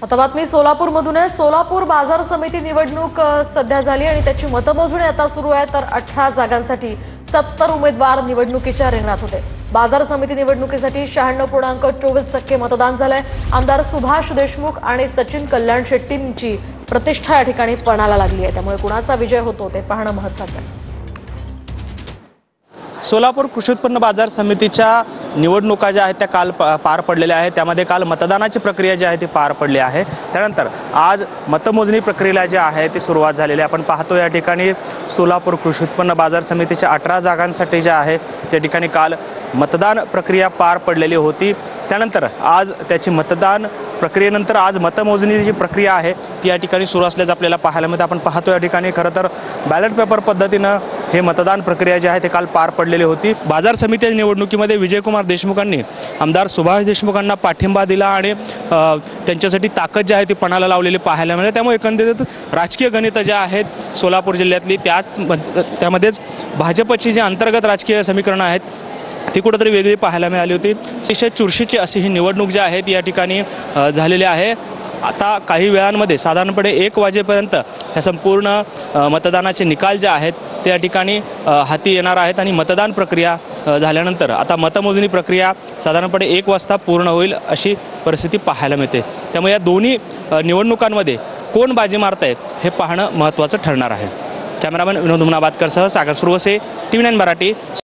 आता बातमी सोलापूरमधून आहे। सोलापूर बाजार समिती निवडणूक सध्या झाली आणि त्याची मतमोजणी आता सुरू आहे। तर 18 जागांसाठी 70 उमेदवार निवडणुकीच्या रिंगणात होते। बाजार समिती निवडणुकीसाठी 96.24% मतदान झालंय। आमदार सुभाष देशमुख आणि सचिन कल्याण शेट्टींची प्रतिष्ठा या ठिकाणी पणाला लागली आहे। त्यामुळे कुणाचा विजय होतो ते पाहणं महत्त्वाचं आहे। सोलापूर कृषी उत्पन्न बाजार समितीच्या निवडणुका ज्या आहेत त्या काल पार पडलेल्या आहेत। त्यामध्ये काल मतदानाची प्रक्रिया जी आहे ती पार पडली आहे। त्यानंतर आज मतमोजणी प्रक्रियेला जी आहे ती सुरुवात झालेली आहे। आपण पाहतो या ठिकाणी सोलापूर कृषी उत्पन्न बाजार समितीच्या 18 जागांसाठी जे आहे त्या ठिकाणी काल मतदान प्रक्रिया पार पडलेली होती। त्यानंतर आज त्याची मतदान प्रक्रियेनंतर आज मतमोजणीची जी प्रक्रिया आहे ती या ठिकाणी सुरू असल्याचं आपल्याला पाहायला मिळतं। आपण पाहतो या ठिकाणी खरं तर बॅलेट पेपर पद्धतीनं हे मतदान प्रक्रिया जी आहे ते काल पार पडलेली होती। बाजार समिती निवडणुकीमध्ये विजयकुमार देशमुखांनी आमदार सुभाष देशमुखांना पाठिंबा दिला आणि त्यांच्यासाठी ताकद जी आहे ती पणाला लावलेली पाहायला मिळते। त्यामुळे एकंदरीत राजकीय गणितं जे आहेत सोलापूर जिल्ह्यातली त्यामध्येच भाजपची जी अंतर्गत राजकीय समीकरणं आहेत ती कुठेतरी वेगळी पाहायला मिळाली होती। अतिशय चुरशीची अशी ही निवडणूक जी आहे ती या ठिकाणी झालेली आहे। आता काही वेळांमध्ये साधारणपणे 1 वाजेपर्यंत ह्या संपूर्ण मतदानाचे निकाल जे आहेत ते या ठिकाणी हाती येणार आहेत आणि मतदान प्रक्रिया झाल्यानंतर आता मतमोजणी प्रक्रिया साधारणपणे 1 वाजता पूर्ण होईल अशी परिस्थिती पाहायला मिळते। त्यामुळे या दोन्ही निवडणुकांमध्ये कोण बाजी मारतायत हे पाहणं महत्त्वाचं ठरणार आहे। कॅमेरामॅन विनोद मुनाबादकरसह सागर सुरवसे, TV9 मराठी।